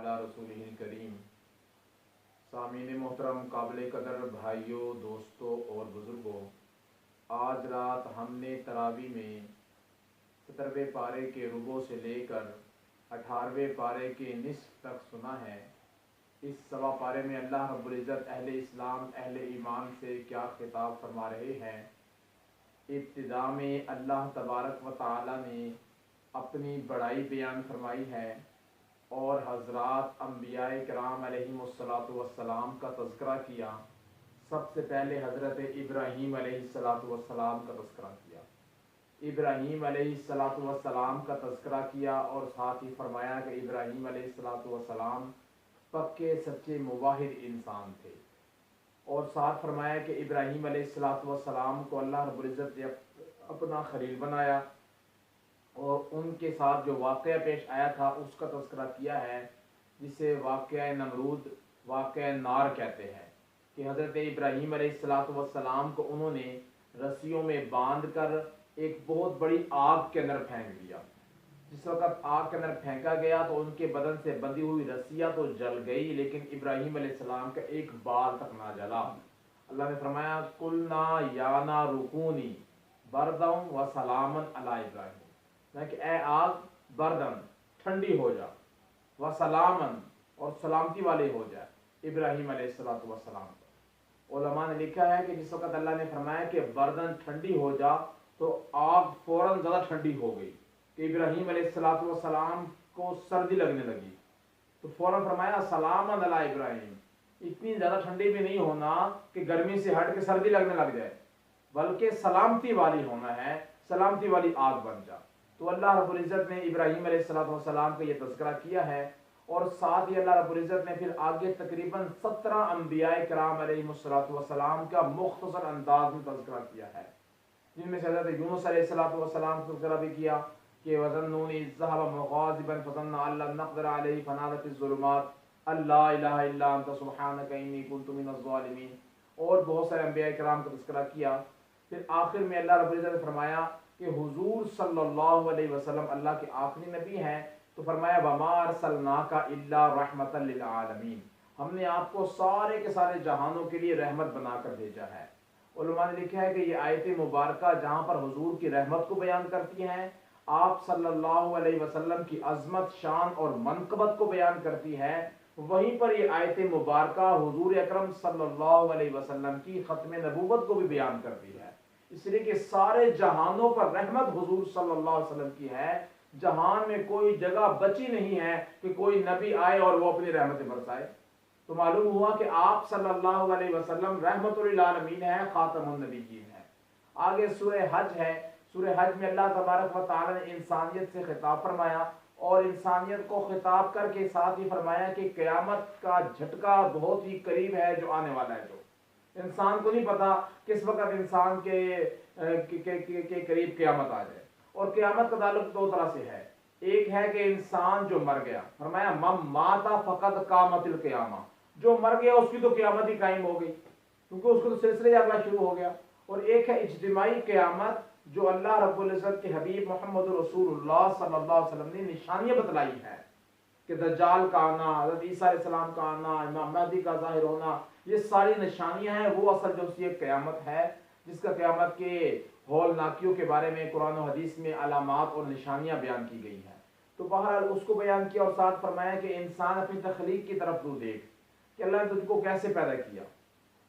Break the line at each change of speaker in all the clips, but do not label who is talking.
علی رسولہ الکریم۔ سامعین محترم، قابل قدر بھائیوں، دوستوں اور بزرگوں، آج رات ہم نے تراویح میں 17ویں پارے کے ربع سے لے کر 18ویں پارے کے نصف تک سنا ہے۔ اس سوا پارے میں اللہ رب العزت اہل اسلام، اہل ایمان سے کیا خطاب فرما رہے ہیں۔ ابتدا میں اللہ تبارک و تعالی نے اپنی بڑائی بیان فرمائی ہے اور حضرات انبیاء کرام علیہم السلام کا تذکرہ کیا۔ سب سے پہلے حضرت ابراہیم علیہ السلام کا تذکرہ کیا۔ ابراہیم علیہ السلام کا تذکرہ کیا اور ساتھ ہی فرمایا کہ ابراہیم علیہ السلام پکے سچے موحد انسان تھے، اور ساتھ فرمایا کہ ابراہیم علیہ السلام کو اللہ رب العزت نے اپنا خلیل بنایا، اور ان کے ساتھ جو واقعہ پیش آیا تھا اس کا تذکرہ کیا ہے، جسے واقعہ نمرود، واقعہ نار کہتے ہیں، کہ حضرت ابراہیم علیہ السلام کو انہوں نے رسیوں میں باندھ کر ایک بہت بڑی آگ کے اندر پھینک دیا۔ جس وقت آگ کے اندر پھینکا گیا تو ان کے بدن سے بندھی ہوئی رسیاں تو جل گئی، لیکن ابراہیم علیہ السلام کا ایک بال تک نہ جلا۔ اللہ نے فرمایا قلنا یا نار کونی بردا و سلاما علی ابراہیم، کہ اے آگ بردن ٹھنڈی ہو جا، و سلامن اور سلامتی والے ہو جائے ابراہیم علیہ السلام۔ علماء نے لکھا ہے کہ جس وقت اللہ نے فرمایا کہ بردن ٹھنڈی ہو جا تو آگ فوراً زیادہ ٹھنڈی ہو گئی، کہ ابراہیم علیہ السلام کو سردی لگنے لگی، تو فوراً فرمایا سلام علی ابراہیم۔ اتنی زیادہ ٹھنڈی بھی نہیں ہونا کہ گرمی سے ہٹ کے سردی لگنے لگ جائے، بلکہ سلامتی والی ہونا ہے، سلامتی والی آگ بن جا۔ تو اللہ رب العزت نے ابراہیم علیہ السلام کا یہ تذکرہ کیا ہے، اور ساتھ ہی اللہ رب العزت نے پھر آگے تقریباً 17 انبیاء کرام علیہ السلام کا مختصر انداز میں تذکرہ کیا ہے، جن میں سے حضرت یونس علیہ السلام کا تذکرہ بھی کیا کہ وَظَنُّونِ إِذ ذَّهَبَ مُغَاضِبًا فَظَنَّ أَن لَّن نَّقْدِرَ عَلَيْهِ فَنَادَى فِي الظُّلُمَاتِ أَن لَّا إِلَٰهَ إِلَّا أَنتَ سُبْحَانَكَ إِنِّي كُنتُ مِنَ الظَّالِمِينَ، اور بہت سارے انبیاء کرام کا تذکرہ کیا۔ پھر آخر میں اللہ رب العزت نے فرمایا کہ حضور صلی اللہ علیہ وسلم اللہ کے آخری نبی ہیں، تو فرمایا وَمَا أَرْسَلْنَاكَ إِلَّا رَحْمَةً لِّلْعَالَمِينَ، ہم نے آپ کو سارے کے سارے جہانوں کے لیے رحمت بنا کر بھیجا ہے۔ علماء نے لکھا ہے کہ یہ آیت مبارکہ جہاں پر حضور کی رحمت کو بیان کرتی ہیں، آپ صلی اللہ علیہ وسلم کی عظمت، شان اور منقبت کو بیان کرتی ہے، وہیں پر یہ آیت مبارکہ حضور اکرم صلی اللہ علیہ وسلم کی ختم نبوت کو بھی بیان کرتی ہے، اس لیے کہ سارے جہانوں پر رحمت حضور صلی اللہ علیہ وسلم کی ہے۔ جہان میں کوئی جگہ بچی نہیں ہے کہ کوئی نبی آئے اور وہ اپنی رحمت برسائے۔ تو معلوم ہوا کہ آپ صلی اللہ علیہ وسلم رحمت للعالمین ہے، خاتم النبیین ہے۔ آگے سورہ حج ہے، سورہ حج میں اللہ تبارک و تعالی نے انسانیت سے خطاب فرمایا، اور انسانیت کو خطاب کر کے ساتھ ہی فرمایا کہ قیامت کا جھٹکا بہت ہی قریب ہے جو آنے والا ہے، جو انسان کو نہیں پتا کس وقت انسان کے قریب قیامت آ جائے۔ اور قیامت کا تعلق دو طرح سے ہے، ایک ہے کہ انسان جو مر گیا، فرمایا من مات فقد قامت القیامہ، جو مر گیا اس کی تو قیامت ہی قائم ہو گئی، کیونکہ اس کو تو سلسلہ اگلا شروع ہو گیا۔ اور ایک ہے اجتماعی قیامت، جو اللہ رب العزت کے حبیب محمد رسول اللہ صلی اللہ علیہ وسلم نے نشانیاں بتلائی ہے، کہ دجال کا آنا، حضرت عیسیٰ علیہ السلام کا آنا، امام مہدی کا ظاہر ہونا، یہ ساری نشانیاں ہیں۔ وہ اصل جو سی قیامت ہے، جس کا قیامت کے ہولناکیوں کے بارے میں قرآن و حدیث میں علامات اور نشانیاں بیان کی گئی ہیں۔ تو بہرحال اس کو بیان کیا، اور ساتھ فرمایا کہ انسان اپنی تخلیق کی طرف تو دیکھ کہ اللہ نے تجھ کو کیسے پیدا کیا،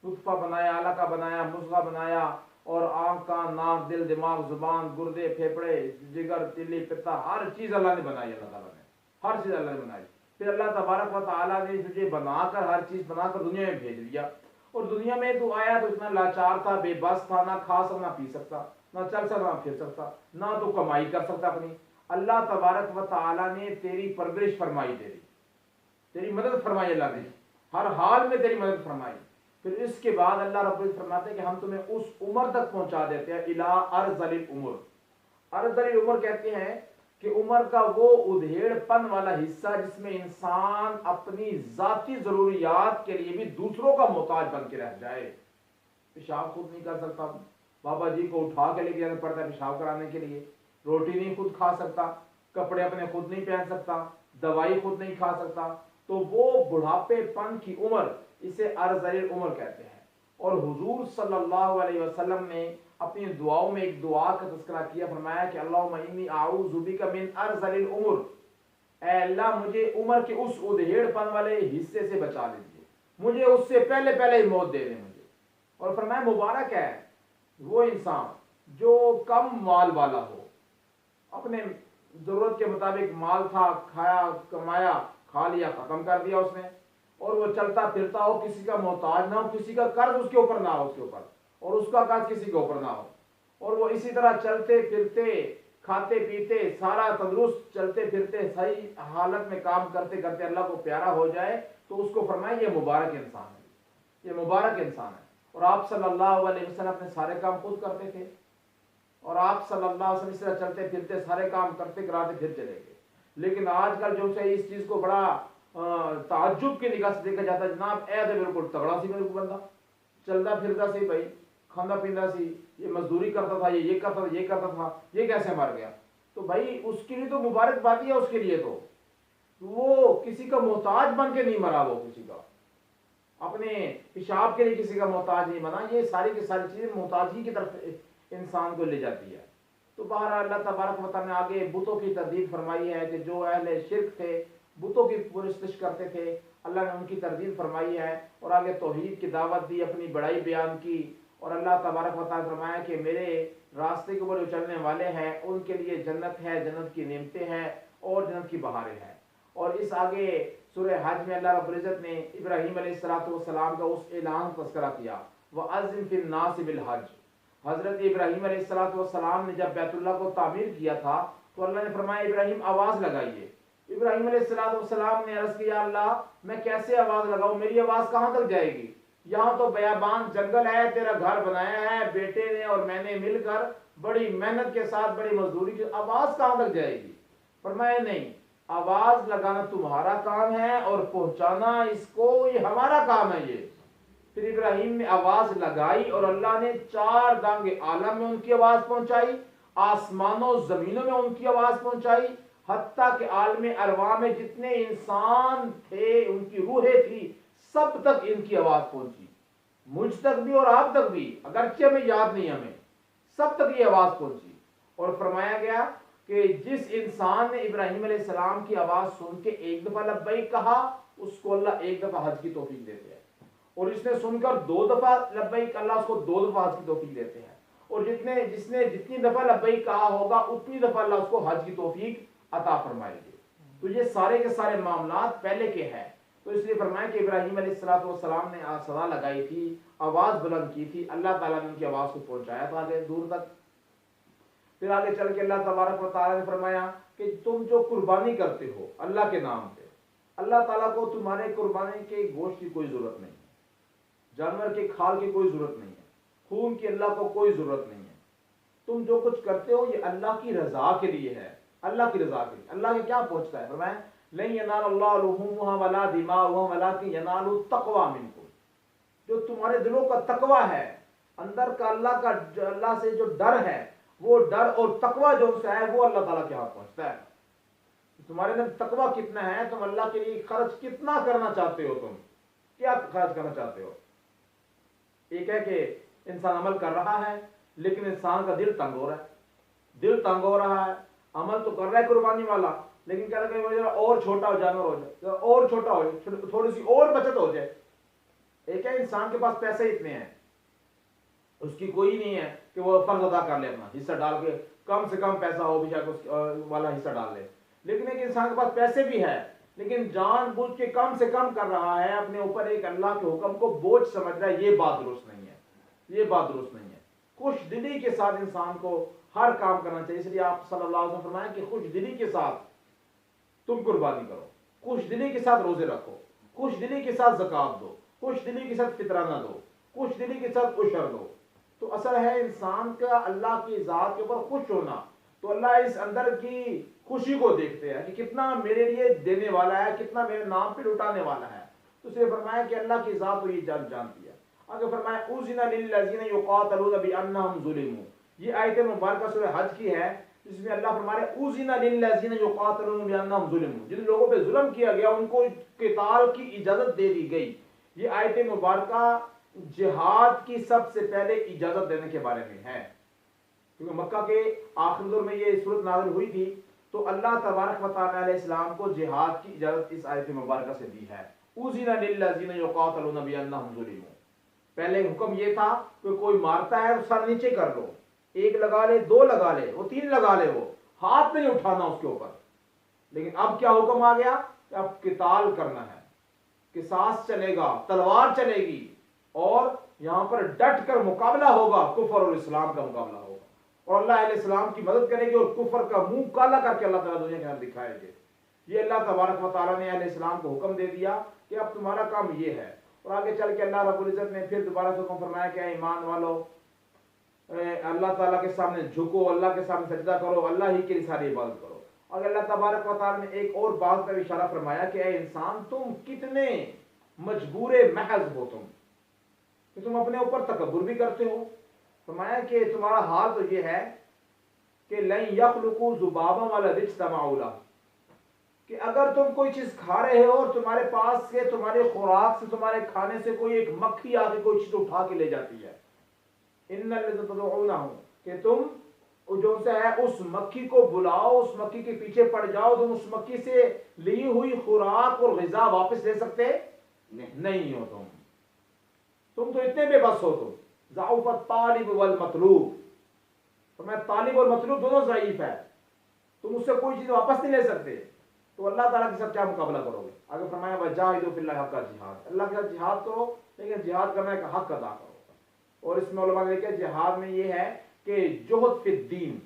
نطفہ بنایا، علقہ بنایا، مضغہ بنایا، اور آنکھ، کان، ناک، دل، دماغ، زبان، گردے، پھیپڑے، جگر، تلی، پتا، ہر چیز اللہ نے بنائی، اللہ تعالیٰ نے ہر چیز اللہ نے بنائی۔ پھر اللہ تبارک و تعالیٰ نے تجھے بنا کر، ہر چیز بنا کر دنیا میں بھیج دیا، اور دنیا میں تو آیا تو اتنا لاچار تھا، بے بس تھا، نہ کھا سکتا، نہ پی سکتا، نہ چل سکتا، نہ پھر سکتا، نہ تو کمائی کر سکتا اپنی۔ اللہ تبارک و تعالیٰ نے تیری پرورش فرمائی، تیری مدد فرمائی، اللہ نے ہر حال میں تیری مدد فرمائی۔ پھر اس کے بعد اللہ رب العزت فرماتے ہیں کہ ہم تمہیں اس عمر تک پہنچا دیتے ہیں، الی ارذل العمر۔ ارذل العمر کہتے ہیں کہ عمر کا وہ ادھیڑ پن والا حصہ جس میں انسان اپنی ذاتی ضروریات کے لیے بھی دوسروں کا محتاج بن کے رہ جائے۔ پیشاب خود نہیں کر سکتا، بابا جی کو اٹھا کے لے کے جانا پڑتا ہے پیشاب کرانے کے لیے، روٹی نہیں خود کھا سکتا، کپڑے اپنے خود نہیں پہن سکتا، دوائی خود نہیں کھا سکتا، تو وہ بڑھاپے پن کی عمر، اسے ارذل العمر کہتے ہیں۔ اور حضور صلی اللہ علیہ وسلم نے اپنی دعاؤں میں ایک دعا کا تذکرہ کیا، فرمایا کہ اللہم انی اعوذ بک من ارذل العمر، اے اللہ مجھے عمر کے اس ادھیڑ پن والے حصے سے بچا لیجیے، مجھے اس سے پہلے ہی موت دے دیں مجھے۔ اور فرمایا مبارک ہے وہ انسان جو کم مال والا ہو، اپنے ضرورت کے مطابق مال تھا، کھایا کمایا کھا لیا ختم کر دیا اس نے، اور وہ چلتا پھرتا ہو، کسی کا محتاج نہ ہو، کسی کا قرض اس کے اوپر نہ ہو، اس کے اوپر اور اس کا قرض کسی کے اوپر نہ ہو، اور وہ اسی طرح چلتے پھرتے کھاتے پیتے سارا تندرست چلتے پھرتے صحیح حالت میں کام کرتے کرتے اللہ کو پیارا ہو جائے، تو اس کو فرمائے یہ مبارک انسان ہے، یہ مبارک انسان ہے۔ اور آپ صلی اللہ علیہ وسلم اپنے سارے کام خود کرتے تھے، اور آپ صلی اللہ علیہ وسلم اس طرح چلتے پھرتے سارے کام کرتے کراتے پھر چلے گئے۔ لیکن آج کل جو ہے اس چیز کو بڑا تعجب کی نگاہ سے دیکھا جاتا ہے، جناب اے تو بالکل تگڑا سی بالکل بندہ، چلتا پھرتا سی بھائی، کھانا پینا سی، یہ مزدوری کرتا تھا، یہ کرتا تھا، یہ کرتا تھا، یہ کیسے مر گیا؟ تو بھائی اس کے لیے تو مبارک بات ہے، اس کے لیے تو وہ کسی کا محتاج بن کے نہیں مرا، وہ کسی کا اپنے پیشاب کے لیے کسی کا محتاج نہیں بنا۔ یہ ساری کی ساری چیزیں محتاجی کی طرف انسان کو لے جاتی ہے۔ تو بہرحال اللہ تبارک و تعالیٰ نے آگے بتوں کی تردید فرمائی ہے کہ جو اہل شرک تھے، بتوں کی پرستش کرتے تھے، اللہ نے ان کی تردید فرمائی ہے، اور آگے توحید کی دعوت دی، اپنی بڑائی بیان کی، اور اللہ تبارک و تعالیٰ فرمایا کہ میرے راستے کے اوپر جو چلنے والے ہیں ان کے لیے جنت ہے، جنت کی نعمتیں ہیں اور جنت کی بہاریں ہیں۔ اور اس آگے سورہ حج میں اللہ رب العزت نے ابراہیم علیہ السلام کا اس اعلان تذکرہ کیا، وَأَذِّن فِي النَّاسِ بِالْحَجِّ۔ حضرت ابراہیم علیہ السلام نے جب بیت اللہ کو تعمیر کیا تھا تو اللہ نے فرمایا ابراہیم آواز لگائیے۔ ابراہیم علیہ السلام نے عرض کیا اللہ میں کیسے آواز لگاؤں، میری آواز کہاں تک جائے گی؟ یہاں تو بیابان جنگل ہے، تیرا گھر بنایا ہے بیٹے نے اور میں نے مل کر بڑی محنت کے ساتھ، بڑی مزدوری کی، آواز کہاں تک جائے گی؟ فرمایا نہیں، آواز لگانا تمہارا کام ہے اور پہنچانا اس کو یہ ہمارا کام ہے۔ یہ پھر ابراہیم نے آواز لگائی اور اللہ نے 4 دانگ عالم میں ان کی آواز پہنچائی، آسمانوں و زمینوں میں ان کی آواز پہنچائی، حتیٰ کہ عالم ارواح میں جتنے انسان تھے ان کی روحیں تھی سب تک ان کی آواز پہنچی، مجھ تک بھی اور آپ تک بھی، اگرچہ ہمیں یاد نہیں، ہمیں سب تک یہ آواز پہنچی۔ اور فرمایا گیا کہ جس انسان نے ابراہیم علیہ السلام کی آواز سن کے ایک دفعہ لبیک کہا اس کو اللہ ایک دفعہ حج کی توفیق دیتے ہیں، اور اس نے سن کر 2 دفعہ لبیک اللہ اس کو 2 دفعہ حج کی توفیق دیتے ہیں، اور جس نے جتنی دفعہ لبیک کہا ہوگا اتنی دفعہ اللہ اس کو حج کی توفیق عطا فرمائے گی۔ تو یہ سارے کے سارے معاملات پہلے کے ہیں، تو اس لیے فرمایا کہ ابراہیم علیہ السلام نے صدا لگائی تھی، آواز بلند کی تھی، اللہ تعالیٰ نے ان کی آواز کو پہنچایا تھا آگے دور تک۔ پھر آگے چل کے اللہ تبارک و تعالیٰ نے فرمایا کہ تم جو قربانی کرتے ہو اللہ کے نام پہ، اللہ تعالیٰ کو تمہارے قربانی کے گوشت کی کوئی ضرورت نہیں ہے، جانور کے کھال کی کوئی ضرورت نہیں ہے، خون کی اللہ کو کوئی ضرورت نہیں ہے، تم جو کچھ کرتے ہو یہ اللہ کی رضا کے لیے ہے، اللہ کی رضا کے لیے۔ اللہ کے کیا پہنچتا ہے؟ فرمایا لن ینال اللہ لحومها ولا دماؤها ولکن ینال التقوی منکم، جو تمہارے دلوں کا تقوی ہے، اندر کا اللہ سے جو ڈر ہے، وہ ڈر اور تقوی جو سے ہے وہ اللہ تعالیٰ کے ہاتھ پہنچتا ہے۔ تمہارے اندر تقوی کتنا ہے، تم اللہ کے لیے خرچ کتنا کرنا چاہتے ہو، تم کیا خرچ کرنا چاہتے ہو؟ ایک ہے کہ انسان عمل کر رہا ہے لیکن انسان کا دل تنگ ہو رہا ہے، دل تنگ ہو رہا ہے، عمل تو کر رہا ہے قربانی والا لیکن کہہ رہا ہے کہ اور چھوٹا جانور ہو جائے، اور چھوٹا ہو جائے، تھوڑی سی اور بچت ہو جائے۔ ایک ہے انسان کے پاس پیسے اتنے ہیں، اس کی کوئی نہیں ہے کہ وہ فرض ادا کر لے، اپنا حصہ ڈال کے کم سے کم پیسہ ہو بھی اس والا حصہ ڈال لے، لیکن ایک انسان کے پاس پیسے بھی ہے لیکن جان بوجھ کے کم سے کم کر رہا ہے، اپنے اوپر ایک اللہ کے حکم کو بوجھ سمجھ رہا ہے، یہ بات درست نہیں ہے، یہ بات درست نہیں ہے۔ خوش دلی کے ساتھ انسان کو ہر کام کرنا چاہیے، اس لیے آپ صلی اللہ علیہ وسلم فرمایا کہ خوش دلی کے ساتھ تم قربانی کرو، خوش دلی کے ساتھ روزے رکھو، خوش دلی کے ساتھ زکوٰۃ دو، خوش دلی کے ساتھ فطرانہ دو، خوش دلی کے ساتھ عشر دو۔ تو اصل ہے انسان کا اللہ کی ذات کے اوپر خوش ہونا، تو اللہ اس اندر کی خوشی کو دیکھتے ہیں کہ کتنا میرے لیے دینے والا ہے، کتنا میرے نام پہ لٹانے والا ہے۔ تو اسے فرمایا کہ اللہ کی ذات تو یہ جانتی ہے۔ آگے فرمایا اذن للذین یقاتلون بانہم ظلموا، یہ آیت مبارکہ سورہ حج کی ہے، جس میں اللہ فرما رہے ہیں اذن للذین یقاتلون بانہم ظلموا، جن لوگوں پہ ظلم کیا گیا ان کو قتال کی اجازت دے دی گئی۔ یہ آیت مبارکہ جہاد کی سب سے پہلے اجازت دینے کے بارے میں ہے، کیونکہ مکہ کے آخری دور میں یہ صورت نازل ہوئی تھی، تو اللہ تبارک و تعالیٰ علیہ السلام کو جہاد کی اجازت اس آیت مبارکہ سے دی ہے۔ اذن للذین یقاتلون بانہم ظلموا، پہلے حکم یہ تھا کہ کوئی مارتا ہے تو سر نیچے کر لو، ایک لگا لے، دو لگا لے، وہ تین لگا لے، وہ ہاتھ نہیں اٹھانا اس کے اوپر۔ لیکن اب کیا حکم آ گیا کہ اب قتال کرنا ہے، قصاص چلے گا، تلوار چلے گی، اور یہاں پر ڈٹ کر مقابلہ ہوگا، کفر اور اسلام کا مقابلہ ہوگا، اور اللہ علیہ السلام کی مدد کرے گی اور کفر کا منہ کالا کر کے اللہ تعالیٰ دنیا کے اندر دکھائے گے۔ یہ اللہ تبارک و تعالیٰ نے علیہ السلام کو حکم دے دیا کہ اب تمہارا کام یہ ہے۔ اور آگے چل کے اللہ رب العزت نے پھر دوبارہ سے حکم فرمایا کہ اے ایمان والو، اللہ تعالیٰ کے سامنے جھکو، اللہ کے سامنے سجدہ کرو، اللہ ہی کے لیے ساری عبادت کرو۔ اور اللہ تبارک و تعالیٰ نے ایک اور بات پر اشارہ فرمایا کہ اے انسان، تم کتنے مجبور محض ہو تم، کہ تم اپنے اوپر تکبر بھی کرتے ہو۔ فرمایا کہ تمہارا حال تو یہ ہے کہ لن یخلقوا ذبابا ولو اجتمعوا لہ، کہ اگر تم کوئی چیز کھا رہے ہو اور تمہارے پاس سے، تمہارے خوراک سے، تمہارے کھانے سے کوئی ایک مکھی آ کے کوئی چیز اٹھا کے لے جاتی ہے، ان الذین تدعونہ، کہ تم جو سے ہے اس مکھی کو بلاؤ، اس مکھی کے پیچھے پڑ جاؤ، تم اس مکھی سے لی ہوئی خوراک اور غذا واپس لے سکتے نہیں ہو۔ تم تو اتنے بے بس ہو، تم ضعف الطالب والمطلوب، تو میں طالب اور مطلوب دونوں ضعیف ہے، تم اس سے کوئی چیز واپس نہیں لے سکتے، تو اللہ تعالیٰ کے ساتھ کیا مقابلہ کرو گے؟ آگے فرمایا وجاہدوا فی اللہ حق جہاد، اللہ کے ساتھ جہاد کرو، لیکن جہاد کرنے کا حق ادا کرو۔ اور اس میں علماء نے لکھا جہاد میں یہ ہے کہ جہد فی الدین،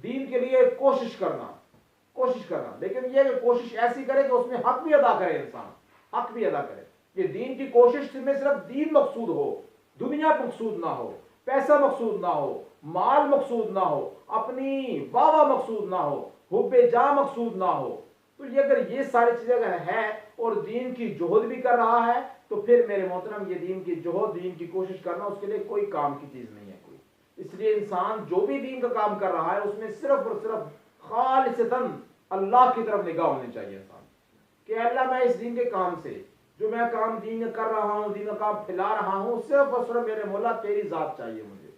دین کے لیے کوشش کرنا، لیکن یہ کہ کوشش ایسی کرے کہ اس میں حق بھی ادا کرے، انسان حق بھی ادا کرے، کہ دین کی کوشش میں صرف دین مقصود ہو، دنیا مقصود نہ ہو، پیسہ مقصود نہ ہو، مال مقصود نہ ہو، اپنی واہ مقصود نہ ہو، حب جاہ مقصود نہ ہو۔ تو یہ اگر یہ ساری چیزیں اگر ہے اور دین کی جہد بھی کر رہا ہے، تو پھر میرے محترم یہ دین کی جہد، دین کی کوشش کرنا اس کے لیے کوئی کام کی چیز نہیں ہے کوئی۔ اس لیے انسان جو بھی دین کا کام کر رہا ہے اس میں صرف اور صرف خالصتاً اللہ کی طرف نگاہ ہونی چاہیے انسان، کہ اللہ میں اس دین کے کام سے، جو میں کام دین کر رہا ہوں، دین کا کام پھیلا رہا ہوں، صرف اور صرف میرے مولا تیری ذات چاہیے، مجھے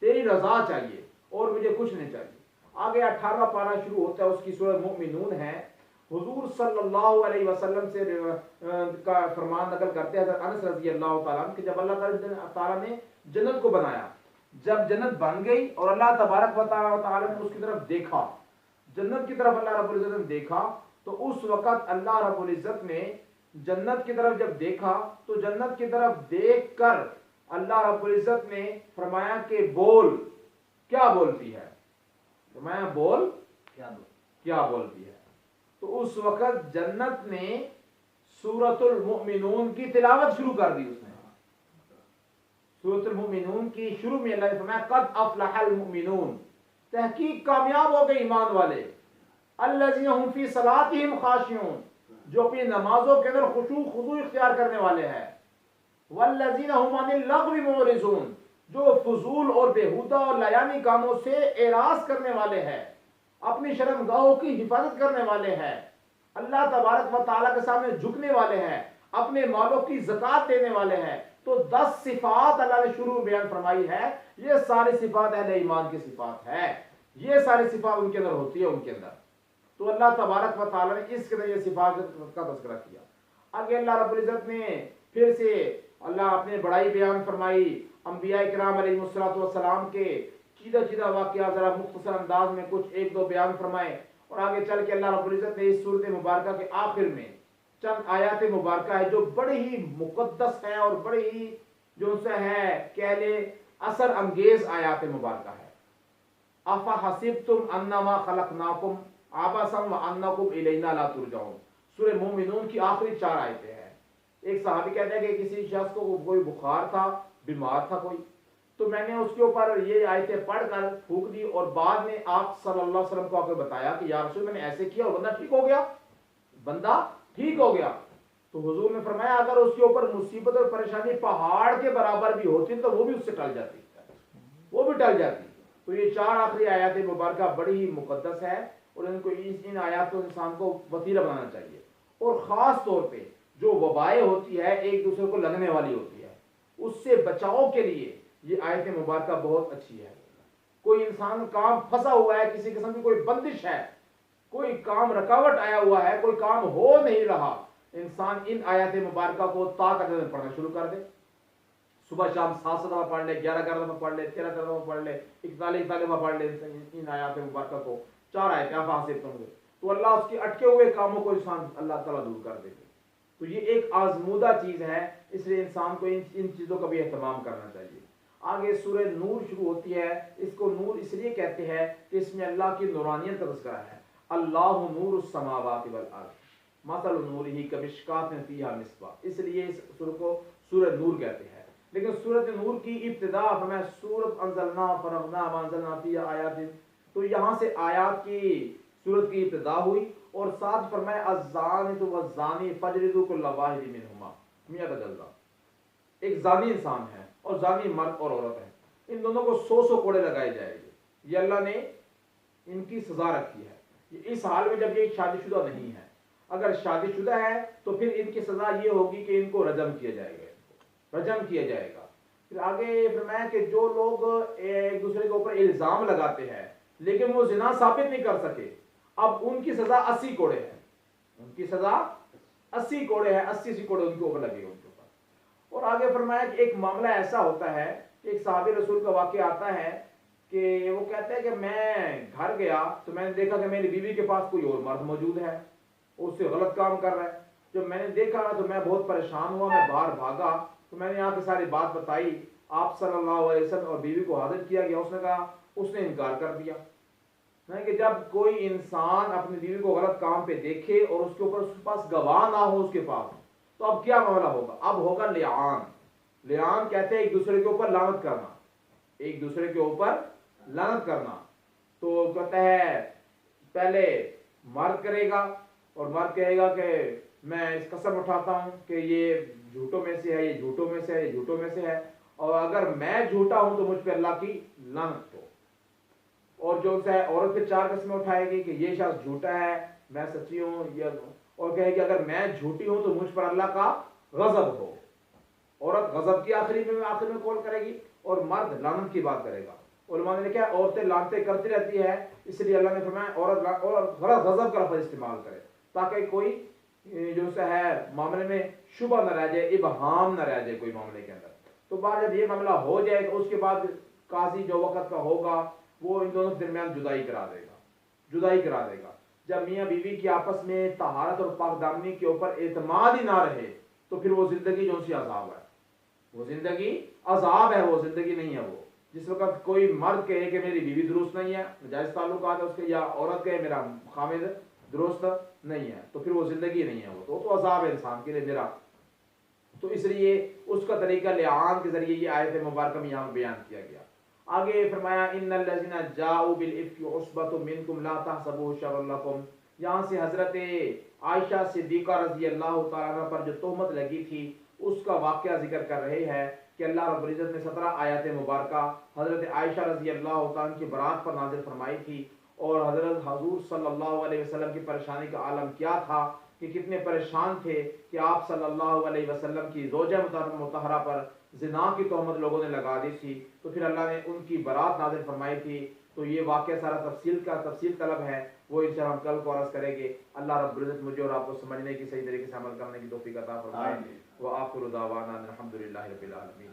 تیری رضا چاہیے، اور مجھے کچھ نہیں چاہیے۔ آگے 18 پارہ شروع ہوتا ہے، اس کی سورۃ مومنون ہے۔ حضور صلی اللہ علیہ وسلم سے کا فرمان نقل کرتے ہیں حضرت انس رضی اللہ تعالیٰ عنہ کہ جب اللہ تعالیٰ نے جنت کو بنایا، جب جنت بن گئی اور اللہ تبارک و تعالیٰ نے اس کی طرف دیکھا، جنت کی طرف اللہ رب العزت نے دیکھا، تو اس وقت اللہ رب العزت نے جنت کی طرف جب دیکھا تو جنت کی طرف دیکھ کر اللہ رب العزت نے فرمایا کہ بول، کیا بولتی ہے؟ فرمایا بول، کیا بولتی ہے؟ تو اس وقت جنت نے سورۃ المؤمنون کی تلاوت شروع کر دی۔ اس نے سورۃ المؤمنون کی شروع میں اللہ نے فرمایا قد افلح المؤمنون، تحقیق کامیاب ہو گئے ایمان والے، الذین هم فی صلاتهم خاشعون، جو اپنی نمازوں کے اندر خشوع خضوع اختیار کرنے والے ہیں، والذین هم عن اللغو معرضون، جو فضول اور بیہودہ اور لایانی کاموں سے اعراض کرنے والے ہیں، اپنی شرمگاہوں کی حفاظت کرنے والے ہیں، اللہ تبارک و تعالیٰ کے سامنے جھکنے والے ہیں، اپنے مالوں کی زکوٰۃ دینے والے ہیں۔ تو 10 صفات اللہ نے شروع بیان فرمائی ہے، یہ ساری صفات اہل ایمان کی صفات ہے، یہ ساری صفات ان کے اندر ہوتی ہے، ان کے اندر۔ تو اللہ تبارک و تعالیٰ نے اس کے اندر یہ صفات کا تذکرہ کیا۔ آگے اللہ رب العزت نے پھر سے اللہ اپنے بڑائی بیان فرمائی، انبیاء کرام علیہ السلام کے چیدہ واقعات ذرا مختصر انداز میں کچھ ایک دو بیان فرمائے، اور آگے چل کے اللہ رب العزت نے اس سورۃ مبارکہ کے آخر میں چند آیات مبارکہ ہے جو بڑے ہی مقدس ہیں اور بڑے ہی جو سے ہے کہہ لے اثر انگیز آیات مبارکہ ہے۔ افحسبتم انما خلقناکم عبثا وانکم الینا لا ترجعون، سورہ مومنون کی آخری 4 آیتیں ہیں۔ ایک صحابی کہتے ہیں کہ کسی شخص کو کوئی بخار تھا، بیمار تھا کوئی، تو میں نے اس کے اوپر یہ آیتیں پڑھ کر پھونک دی، اور بعد میں آپ صلی اللہ علیہ وسلم کو آ کے بتایا کہ یا رسول میں نے ایسے کیا اور بندہ ٹھیک ہو گیا، بندہ ٹھیک ہو گیا۔ تو حضور نے فرمایا اگر اس کے اوپر مصیبت اور پریشانی پہاڑ کے برابر بھی ہوتی تو وہ بھی اس سے ٹل جاتی، وہ بھی ٹل جاتی۔ تو تو یہ 4 آخری آیات مبارکہ بڑی ہی مقدس ہے اور ان کو ان آیاتوں سے انسان کو وسیلہ بنانا چاہیے. اور خاص طور پہ جو وبائیں ہوتی ہے ایک دوسرے کو لگنے والی ہوتی ہے اس سے بچاؤ کے لیے یہ آیت مبارکہ بہت اچھی ہے. کوئی انسان کام پھنسا ہوا ہے, کسی قسم کی کوئی بندش ہے, کوئی کام رکاوٹ آیا ہوا ہے, کوئی کام ہو نہیں رہا, انسان ان آیات مبارکہ کو طاقت میں پڑھنا شروع کر دے. صبح شام 7 دفعہ پڑھ لے, 11 دفعہ پڑھ لے, 13 دفعہ پڑھ لے, 41 دفعہ پڑھ لے ان آیات مبارکہ کو. 4 آیتیں آپ حاصل ہوں گے تو اللہ اس کے اٹکے ہوئے کاموں کو انسان اللہ تعالیٰ دور کر دے گے. تو یہ ایک آزمودہ چیز ہے, اس لیے انسان کو ان چیزوں کا بھی اہتمام کرنا چاہیے. آگے سورہ نور شروع ہوتی ہے. اس کو نور اس لیے کہتے ہیں کہ اس میں اللہ کی نورانیت کا تذکرہ ہے. اللہ نور السماوات والارض مثل نورہ کمشکاۃ فیہا مصباح, اس لیے اس سورہ کو سورہ نور کہتے ہیں. لیکن سورۃ نور کی ابتدا فرمایا سورۃ انزلنا فرغنا وانزلنا فیہا آیات, تو یہاں سے آیات کی سورت کی ابتدا ہوئی اور ساتھ فرمایا الزانۃ والزانی فاجلدوا کل واحد منہما میاۃ جلدہ. ایک زانی انسان ہے اور زانی مرد اور عورت ہے, ان دونوں کو 100 کوڑے لگائے جائیں گے. یہ اللہ نے ان کی سزا رکھی ہے. اس حال میں جب یہ شادی شدہ نہیں ہے, اگر شادی شدہ ہے تو پھر ان کی سزا یہ ہوگی کہ ان کو رجم کیا جائے گا, رجم کیا جائے گا. پھر آگے فرمایا کہ جو لوگ ایک دوسرے کے اوپر الزام لگاتے ہیں لیکن وہ زنا ثابت نہیں کر سکے, اب ان کی سزا 80 کوڑے ہے. ان کی سزا 80 کوڑے ہے, 80 کوڑے ان کے اوپر لگے گا ان کے اوپر. اور آگے فرمایا کہ ایک معاملہ ایسا ہوتا ہے کہ ایک صحابی رسول کا واقعہ آتا ہے کہ وہ کہتے ہیں کہ میں گھر گیا تو میں نے دیکھا کہ میری بیوی کے پاس کوئی اور مرد موجود ہے, اس سے غلط کام کر رہا ہے. جب میں نے دیکھا تو میں بہت پریشان ہوا, میں باہر بھاگا تو میں نے یہاں کی ساری بات بتائی. آپ صلی اللہ علیہ وسلم اور بیوی کو حاضر کیا گیا. اس نے کہا, اس نے انکار کر دیا کہ جب کوئی انسان اپنی بیوی کو غلط کام پہ دیکھے اور اس کے اوپر اس کے پاس گواہ نہ ہو اس کے پاس, تو اب کیا معاملہ ہوگا؟ اب ہوگا لعان. لعان کہتے ہیں ایک دوسرے کے اوپر لعنت کرنا, ایک دوسرے کے اوپر لعنت کرنا. تو کہتا ہے پہلے مرد کرے گا اور مرد کہے گا کہ میں اس قسم اٹھاتا ہوں کہ یہ جھوٹوں میں سے ہے, یہ جھوٹوں میں سے ہے, یہ جھوٹوں میں سے ہے, اور اگر میں جھوٹا ہوں تو مجھ پہ اللہ کی لعنت ہو. اور جو ہے عورت پہ 4 قسمیں اٹھائے گی کہ یہ شخص جھوٹا ہے, میں سچی ہوں, اور کہے گی اگر میں جھوٹی ہوں تو مجھ پر اللہ کا غضب ہو. عورت غضب کی آخر میں قول کرے گی اور مرد لعنت کی بات کرے گا. علماء نے لکھا عورتیں لعنتیں کرتی رہتی ہے, اس لیے اللہ نے فرمایا عورت غضب کا لفظ استعمال کرے تاکہ کوئی جو ہے معاملے میں شبہ نہ رہ جائے, ابہام نہ رہ جائے کوئی معاملے کے اندر. تو بعد جب یہ معاملہ ہو جائے تو اس کے بعد قاضی جو وقت کا ہوگا وہ ان دونوں کے درمیان جدائی کرا دے گا, جدائی کرا دے گا. جب میاں بیوی کی آپس میں طہارت اور پاک دامنی کے اوپر اعتماد ہی نہ رہے تو پھر وہ زندگی جو سی عذاب ہے, وہ زندگی عذاب ہے, وہ زندگی نہیں ہے. وہ جس وقت کوئی مرد کہے کہ میری بیوی درست نہیں ہے, جائز تعلقات ہے اس کے, یا عورت کہے میرا خامد درست نہیں ہے, تو پھر وہ زندگی نہیں ہے, وہ تو عذاب ہے انسان کے لیے میرا. تو اس لیے اس کا طریقہ لعان کے ذریعے یہ آیت مبارکہ میں یہاں بیان کیا گیا. آگے فرمایا ان الذين جاءوا بالافك عصبة منكم لا تحسبوه شرا لكم. یہاں سے حضرت عائشہ صدیقہ رضی اللہ تعالیٰ عنہ پر جو تہمت لگی تھی اس کا واقعہ ذکر کر رہے ہیں کہ اللہ رب العزت نے 17 آیات مبارکہ حضرت عائشہ رضی اللہ تعالیٰ کی برات پر نازل فرمائی تھی, اور حضرت حضور صلی اللہ علیہ وسلم کی پریشانی کا عالم کیا تھا کہ کتنے پریشان تھے کہ آپ صلی اللہ علیہ وسلم کی زوجہ مطہرہ پر زنا کی تہمت لوگوں نے لگا دی تھی. تو پھر اللہ نے ان کی برات نازل فرمائی تھی. تو یہ واقعہ سارا تفصیل طلب ہے, وہ انشاءاللہ ہم کل کو عرض کریں گے. اللہ رب العزت مجھے اور آپ کو سمجھنے کی, صحیح طریقے سے عمل کرنے کی توفیق عطا فرمائے. وآخر دعوانا الحمدللہ رب العالمین.